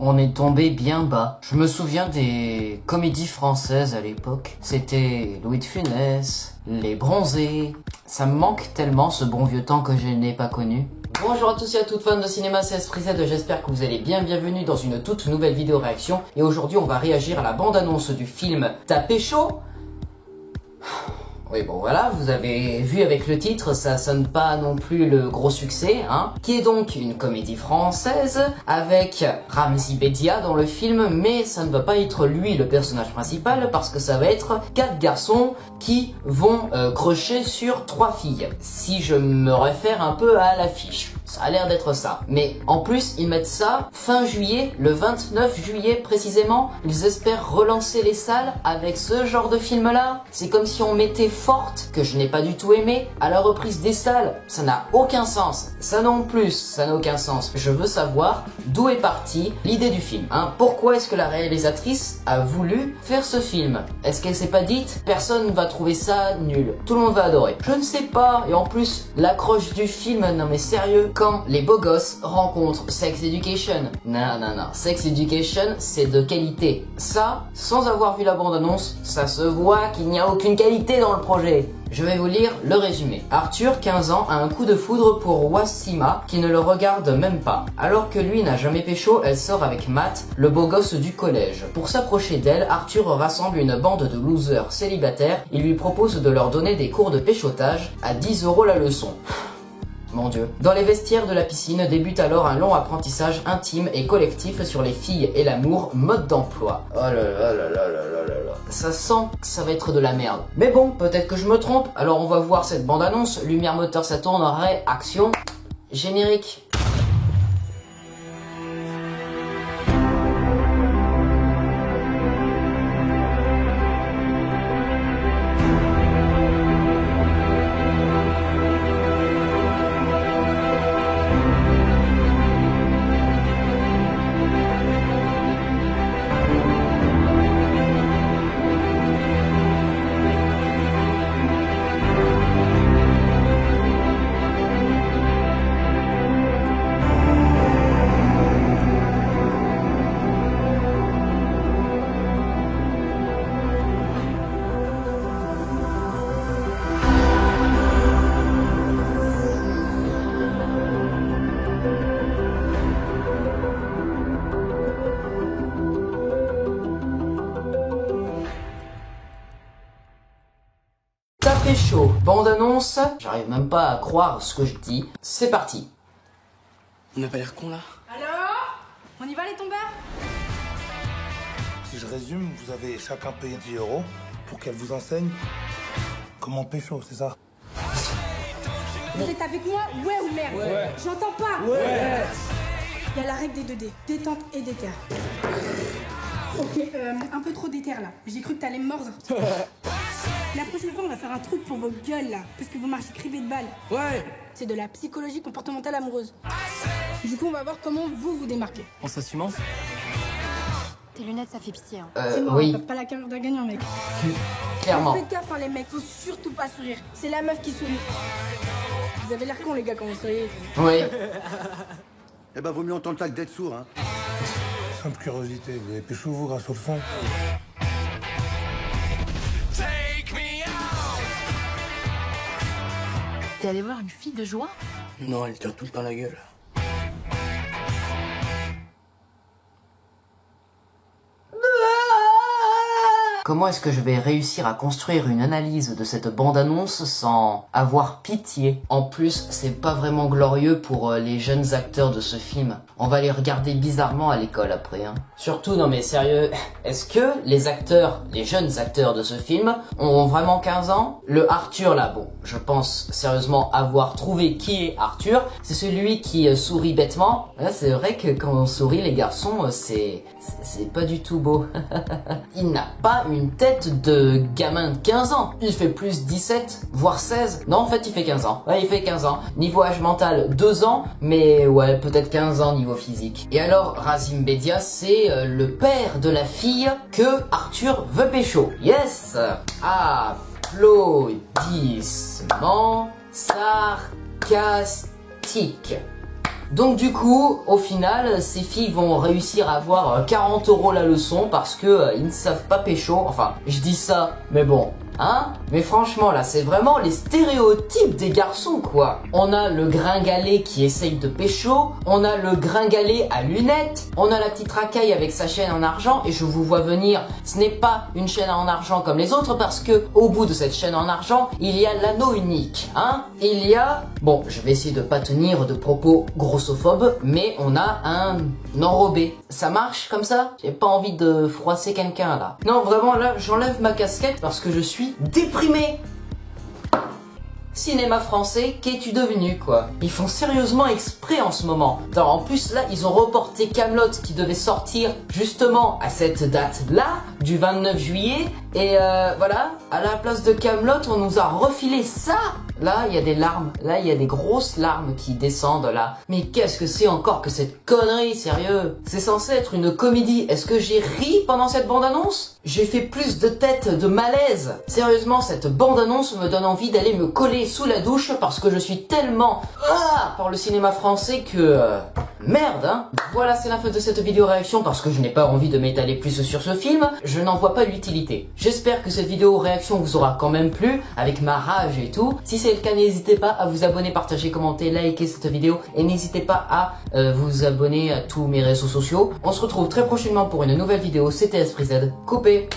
On est tombé bien bas. Je me souviens des comédies françaises à l'époque. C'était Louis de Funès, Les Bronzés. Ça me manque tellement ce bon vieux temps que je n'ai pas connu. Bonjour à tous et à toutes fans de cinéma, c'est Esprit Z, j'espère que vous allez bien, bienvenue dans une toute nouvelle vidéo réaction. Et aujourd'hui on va réagir à la bande-annonce du film T'as pécho ? Oui bon voilà, vous avez vu avec le titre, ça sonne pas non plus le gros succès, hein. Qui est donc une comédie française avec Ramzy Bedia dans le film, mais ça ne va pas être lui le personnage principal parce que ça va être 4 garçons qui vont crocher sur 3 filles. Si je me réfère un peu à l'affiche. Ça a l'air d'être ça. Mais en plus, ils mettent ça fin juillet, le 29 juillet précisément. Ils espèrent relancer les salles avec ce genre de film-là. C'est comme si on mettait Forte, que je n'ai pas du tout aimé, à la reprise des salles. Ça n'a aucun sens. Ça non plus, ça n'a aucun sens. Je veux savoir d'où est partie l'idée du film. Hein. Pourquoi est-ce que la réalisatrice a voulu faire ce film? Est-ce qu'elle s'est pas dite, personne va trouver ça nul, tout le monde va adorer? Je ne sais pas. Et en plus, l'accroche du film, non mais sérieux, quand les beaux gosses rencontrent Sex Education. Non, Sex Education, c'est de qualité. Ça, sans avoir vu la bande-annonce, ça se voit qu'il n'y a aucune qualité dans le projet. Je vais vous lire le résumé. Arthur, 15 ans, a un coup de foudre pour Wassima, qui ne le regarde même pas. Alors que lui n'a jamais pécho, elle sort avec Matt, le beau gosse du collège. Pour s'approcher d'elle, Arthur rassemble une bande de losers célibataires. Il lui propose de leur donner des cours de péchotage à 10 € la leçon. Mon Dieu. Dans les vestiaires de la piscine débute alors un long apprentissage intime et collectif sur les filles et l'amour, mode d'emploi. Oh là là là là là là là. Ça sent que ça va être de la merde. Mais bon, peut-être que je me trompe, alors on va voir cette bande-annonce. Lumière, moteur, ça tourne, réaction. Générique. Chaud. Bande-annonce, j'arrive même pas à croire ce que je dis. C'est parti. On n'a pas l'air con là. Alors, on y va les tombeurs? Si je résume, vous avez chacun payé 10 € pour qu'elle vous enseigne comment pécho, c'est ça? Vous êtes avec moi, ouais ou merde? Ouais. J'entends pas. Ouais. Il y a la règle des 2D, détente et déter. Ok, un peu trop déter là. J'ai cru que t'allais me mordre. La prochaine fois, on va faire un truc pour vos gueules, là. Parce que vous marchez crivés de balles. Ouais. C'est de la psychologie comportementale amoureuse. Du coup, on va voir comment vous vous démarquez. En s'assumant. Tes lunettes, ça fait pitié. Hein. C'est moi, oui. t'as pas la carrière d'un gagnant, mec. Clairement. Faites gaffe, hein, les mecs. Faut surtout pas sourire. C'est la meuf qui sourit. Vous avez l'air con, les gars, quand vous souriez. Oui. Eh ben, vaut mieux entendre ça que d'être sourd, hein. Simple curiosité, vous avez pécho vous grâce au fond? T'es allé voir une fille de joie? Non, elle tire tout le temps la gueule. Comment est-ce que je vais réussir à construire une analyse de cette bande-annonce sans avoir pitié? En plus, c'est pas vraiment glorieux pour les jeunes acteurs de ce film. On va les regarder bizarrement à l'école après. Hein. Surtout, non mais sérieux, est-ce que les acteurs, les jeunes acteurs de ce film ont vraiment 15 ans? Le Arthur là, bon, je pense sérieusement avoir trouvé qui est Arthur. C'est celui qui sourit bêtement. Là, c'est vrai que quand on sourit les garçons, c'est pas du tout beau. Il n'a pas une tête de gamin de 15 ans. Il fait plus 17, voire 16. Non, en fait, il fait 15 ans. Ouais, il fait 15 ans. Niveau âge mental, 2 ans. Mais ouais, peut-être 15 ans niveau physique. Et alors, Ramzy Bedia, c'est le père de la fille que Arthur veut pécho. Yes! Applaudissements sarcastiques. Donc du coup, au final, ces filles vont réussir à avoir 40 € la leçon parce que ils ne savent pas pécho. Enfin, je dis ça, mais bon. Hein? Mais franchement là, c'est vraiment les stéréotypes des garçons quoi. On a le gringalet qui essaye de pécho, on a le gringalet à lunettes, on a la petite racaille avec sa chaîne en argent et je vous vois venir, ce n'est pas une chaîne en argent comme les autres parce que au bout de cette chaîne en argent, il y a l'anneau unique. Hein? Il y a... Bon, je vais essayer de pas tenir de propos grossophobes, mais on a un enrobé. Ça marche comme ça? J'ai pas envie de froisser quelqu'un là. Non, vraiment là, j'enlève ma casquette parce que je suis déprimé. Cinéma français, qu'es-tu devenu quoi? Ils font sérieusement exprès en ce moment. Alors, en plus là, ils ont reporté Kaamelott qui devait sortir justement à cette date-là, du 29 juillet. Et voilà, à la place de Kaamelott, on nous a refilé ça. Là, il y a des larmes. Là, il y a des grosses larmes qui descendent là. Mais qu'est-ce que c'est encore que cette connerie, sérieux? C'est censé être une comédie. Est-ce que j'ai ri pendant cette bande-annonce? J'ai fait plus de têtes de malaise. Sérieusement, cette bande-annonce me donne envie d'aller me coller sous la douche parce que je suis tellement par le cinéma français que... merde, hein. Voilà, c'est la fin de cette vidéo réaction parce que je n'ai pas envie de m'étaler plus sur ce film. Je n'en vois pas l'utilité. J'espère que cette vidéo réaction vous aura quand même plu, avec ma rage et tout. Si c'est le cas, n'hésitez pas à vous abonner, partager, commenter, liker cette vidéo et n'hésitez pas à vous abonner à tous mes réseaux sociaux. On se retrouve très prochainement pour une nouvelle vidéo. C'était Esprit Z. Coupé.